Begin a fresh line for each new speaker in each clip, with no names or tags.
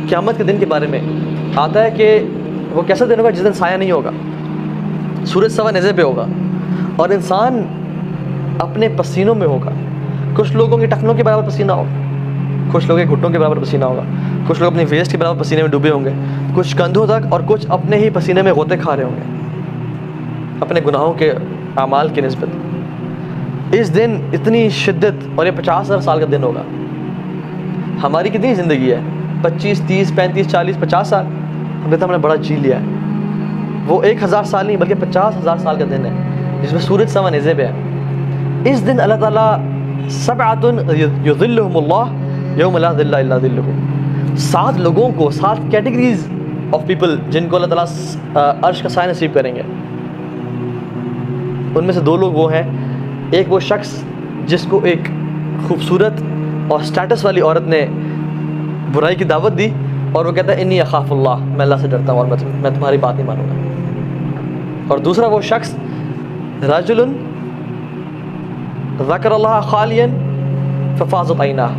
क़यामत के दिन के बारे में आता है कि वो कैसा दिन होगा जिस दिन साया नहीं होगा, सूरज सवा नेज़े पे होगा और इंसान अपने पसीनों में होगा। कुछ लोगों के टखनों के बराबर पसीना होगा, कुछ लोगों के घुटनों के बराबर पसीना होगा, कुछ लोग अपनी वेस्ट के बराबर पसीने में डूबे होंगे, कुछ कंधों तक, और कुछ अपने ही पसीने में गोते खा रहे होंगे अपने गुनाहों के आमाल की निस्बत। इस दिन इतनी शिद्दत, और ये 50,000 साल का दिन होगा। हमारी कितनी ज़िंदगी है? 25, 30, 35, 40, 50 साल। हमने तो हमने बड़ा जी लिया है। वो 1000 साल नहीं बल्कि 50,000 साल का दिन है जिसमें सूरज सवा नेज़े पे है। इस दिन अल्लाह ताला सबअतुन युज़िल्लुहुमुल्लाह यौम ला ज़िल्ला इल्ला ज़िल्लुहु, 7 लोगों को, 7 कैटेगरीज ऑफ पीपल जिनको अल्लाह ताला अर्श का साया नसीब करेंगे। उनमें से 2 लोग वो हैं, एक वो शख्स जिसको एक खूबसूरत और स्टेटस वाली औरत ने बुराई की दावत दी और वो कहता है इन्नी अखाफुल्लाह, मैं अल्लाह से डरता हूँ और मैं तुम्हारी बात नहीं मानूंगा। और दूसरा वो शख्स रजुलुन ज़करल्लाह खालियन फ़फ़ाज़त ऐनाह,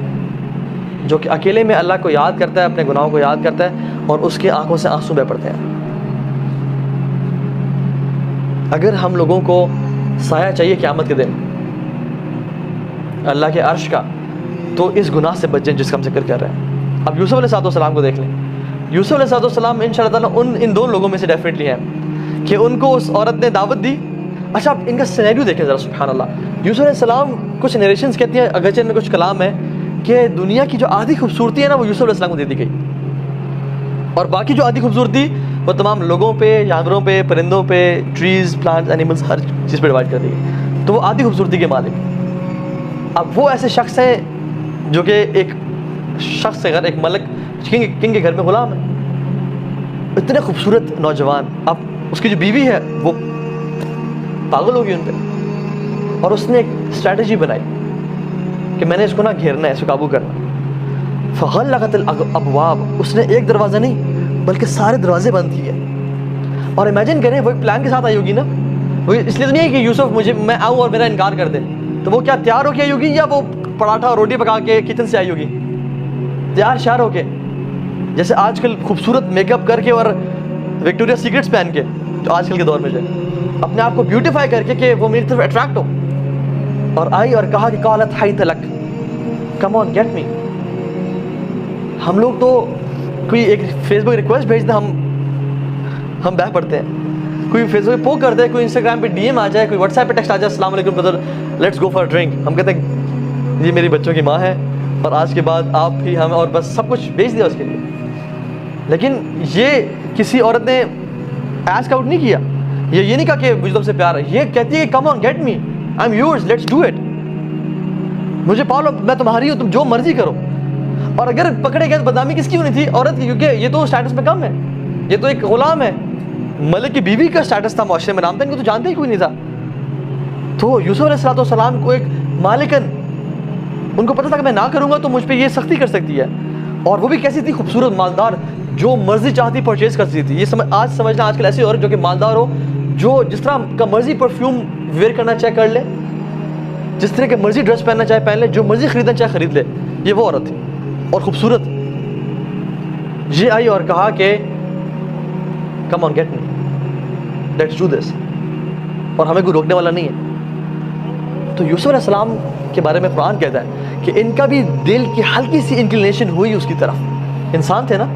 जो कि अकेले में अल्लाह को याद करता है, अपने गुनाहों को याद करता है और उसकी आंखों से आंसू बह पड़ते हैं। अगर हम लोगों को साया चाहिए क़यामत के दिन अल्लाह के अर्श का, तो इस गुनाह से बचें जिसका हम जिक्र कर रहे हैं। अब यूसुफ अलैहिस्सलाम को देख लें। यूसुफ अलैहिस्सलाम इंशाअल्लाह ताला इन 2 लोगों में से डेफिनेटली हैं कि उनको उस औरत ने दावत दी। अच्छा, आप इनका सिनेरियो देखें ज़रा, सुभान अल्लाह। यूसुफ अलैहिस्सलाम, कुछ नरेशंस कहती हैं, अगरचे में कुछ कलाम है कि दुनिया की जो आधी खूबसूरती है ना वो यूसुफ अलैहिस्सलाम को दे दी गई, और बाकी जो आधी खूबसूरती वो तमाम लोगों पे, जानवरों पे, परिंदों पे, ट्रीज़, प्लांट्स, एनिमल्स, हर चीज़ पे डिवाइड कर दी गई। तो वो आधी खूबसूरती के मालिक। अब वो ऐसे शख्स हैं जो कि एक शख्स से घर, एक मलक किंग के घर में गुलाम है, इतने खूबसूरत नौजवान। अब उसकी जो बीवी है वो पागल होगी उन पर, और उसने एक स्ट्रैटेजी बनाई कि मैंने इसको ना घेरना है, इसको काबू करना। फ़ग़ल्लक़तिल अबवाब, उसने एक दरवाज़ा नहीं बल्कि सारे दरवाजे बंद किए। और इमेजिन करें वो एक प्लान के साथ आई होगी ना, वो इसलिए तो नहीं है कि यूसुफ मैं आऊँ और मेरा इनकार कर दे। तो वो क्या तैयार होके आई होगी या वो पराठा और रोटी पका के किचन से आई होगी तैयार शार होके, जैसे आजकल खूबसूरत मेकअप करके और विक्टोरिया सीक्रेट्स पहन के, जो आजकल के दौर में जो अपने आप को ब्यूटीफाई करके कि वो मेरी तरफ अट्रैक्ट हो, और आई और कहा कि कालत हाई तलक, कम ऑन गेट मी। हम लोग तो कोई एक फेसबुक रिक्वेस्ट भेजते हम बह पड़ते हैं, कोई फेसबुक पे पोस्ट करते हैं, कोई इंस्टाग्राम पे डीएम आ जाए, कोई व्हाट्सएप पे टेक्स्ट आ जाए, अस्सलाम वालेकुम brother, let's go for drink. हम कहते हैं ये मेरी बच्चों की माँ है और आज के बाद आप ही हमें, और बस सब कुछ भेज दिया उसके लिए। लेकिन ये किसी औरत ने आस्क आउट नहीं किया, ये नहीं कहा कि मुझे तुमसे प्यार है, ये कहती है come on get me, I am yours, let's do it, मुझे पालो, मैं तुम्हारी हूँ, तुम जो मर्जी करो। और अगर पकड़े गए तो बदनामी किसकी होनी थी? औरत की, क्योंकि ये तो स्टेटस में कम है, ये तो एक गुलाम है, मलिक की बीवी का स्टेटस था माशरे में, नाम था, इनको तो जानते ही कोई नहीं था। तो यूसुफ अलैहिस्सलाम को एक मालिकन, उनको पता था कि मैं ना करूँगा तो मुझ पर ये सख्ती कर सकती है, और वो भी कैसी थी? खूबसूरत, मालदार, जो मर्जी चाहती परचेज कर सकती थी। ये आज समझना, आजकल ऐसी औरत जो कि मालदार हो, जो जिस तरह का मर्जी परफ्यूम वेयर करना चाहे कर ले, जिस तरह के मर्जी ड्रेस पहनना चाहे पहन ले, जो मर्जी खरीदना चाहे खरीद ले, ये वो औरत थी और खूबसूरत। ये आई और कहा कि come on get me, let's do this, और हमें कोई रोकने वाला नहीं है। तो यूसुफ अलैहिस्सलाम के बारे में कुरान कहता है कि इनका भी दिल की हल्की सी इंक्लिनेशन हुई उसकी तरफ, इंसान थे ना,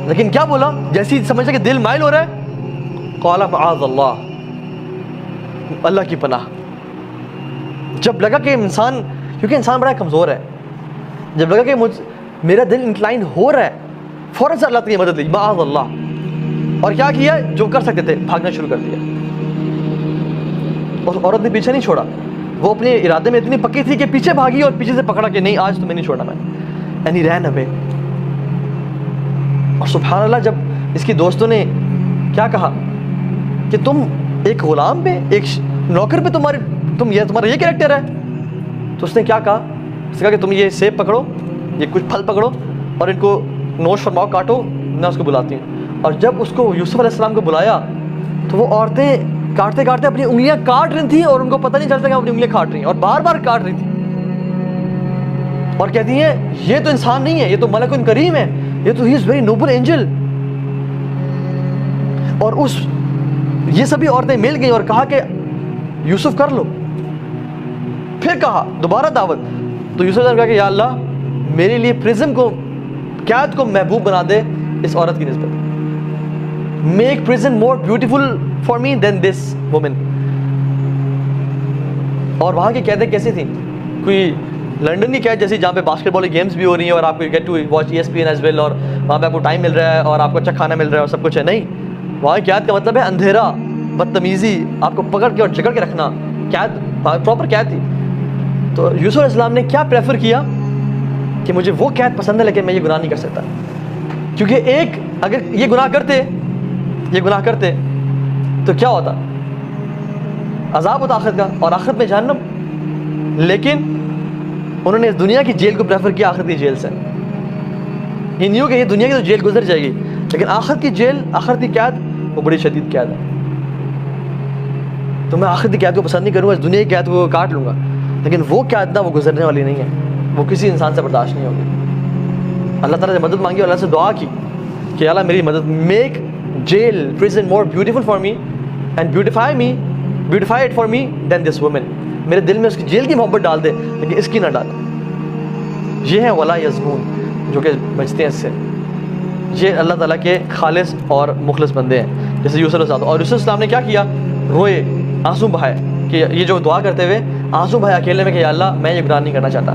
लेकिन क्या बोला? जैसी समझा कि दिल माइल हो रहा है, क़ाला मआज़ल्लाह, अल्लाह की पनाह। जब लगा कि इंसान, क्योंकि इंसान बड़ा कमज़ोर है, जब लगा कि मेरा दिल इंक्लाइन हो रहा है, फ़ौरन से अल्लाह की मदद ली, मआज़ल्लाह। और क्या किया? जो कर सकते थे, भागना शुरू कर दिया। और औरत ने पीछे नहीं छोड़ा, वो अपने इरादे में इतनी पक्की थी कि पीछे भागी और पीछे से पकड़ा कि नहीं, आज तुम्हें नहीं छोड़ना मैंने, एंड ही रैन अवे। और सुभान अल्लाह, जब इसकी दोस्तों ने क्या कहा कि तुम एक गुलाम पे, एक नौकर पे तुम्हारा ये कैरेक्टर है, तो उसने क्या कहा? उसने कहा कि तुम ये सेब पकड़ो, ये कुछ फल पकड़ो और इनको नोश फरमाओ, काटो, मैं उसको बुलाती हूँ। और जब उसको यूसुफ अलैहिस्सलाम को बुलाया तो वो औरतें काटते काटते अपनी उंगलियां काट रही थी और उनको पता नहीं चलता कि अपनी उंगलियां काट रही हैं, और बार बार काट रही थी, और कहती हैं ये तो इंसान नहीं है, ये तो मलकुन करीम है, ये तो he is very noble angel. और ये सभी औरतें मिल गई और कहा कि यूसुफ कर लो। फिर कहा दोबारा दावत, तो यूसुफ ने कहा कि या अल्लाह मेरे लिए प्रिज्म को, कैद को महबूब बना दे इस औरत की निस्बत। Make prison more beautiful for me then this women. और वहाँ की कैदें कैसी थी? कोई लंदन की कैद जैसी जहाँ पे बास्केटबॉल गेम्स भी हो रही है और आपको get to watch ESPN as well, और वहाँ पे आपको टाइम मिल रहा है और आपको अच्छा खाना मिल रहा है और सब कुछ है। नहीं, वहाँ की कैद का मतलब है अंधेरा, बदतमीज़ी, आपको पकड़ के और जकड़ के रखना। कैद प्रॉपर कैद थी। तो यूसुफ अलैहिस्सलाम ने क्या प्रेफर किया कि मुझे वो कैद पसंद है लेकिन मैं ये गुनाह नहीं कर सकता, क्योंकि एक अगर ये गुनाह करते तो क्या होता? अजाब होता आखिरत का, और आखिरत में जहन्नम। लेकिन उन्होंने इस दुनिया की जेल को प्रेफर किया आखिरत की जेल से। ये न्यू कि ये दुनिया की तो जेल गुजर जाएगी, लेकिन आखिरत की जेल, आखिरत की कैद वो बड़ी शदीद कैद है। तो मैं आखिरत की कैद को पसंद नहीं करूँगा, इस दुनिया की कैद को काट लूँगा, लेकिन वो कैद ना वो गुजरने वाली नहीं है, वो किसी इंसान से बर्दाश्त नहीं होगी। अल्लाह ताला से मदद मांगी और अल्लाह से दुआ की कि अल्लाह मेरी मदद, make jail prison more beautiful for me and beautify it for me then this women. मेरे दिल में उसकी जेल की मोहब्बत डाल दे लेकिन इसकी ना डाल। ये है वला यज़नून, जो कि बचते हैं इससे। ये अल्लाह ताला के खालिस और मुखलिस बंदे हैं, जैसे यूसुफ अलैहिस्सलाम। और यूसुफ अलैहिस्सलाम ने क्या किया? रोए, आंसू बहाए, कि ये जो दुआ करते हुए आंसू बहाए अकेले में कि या अल्लाह मैं ये गुनाह नहीं करना चाहता।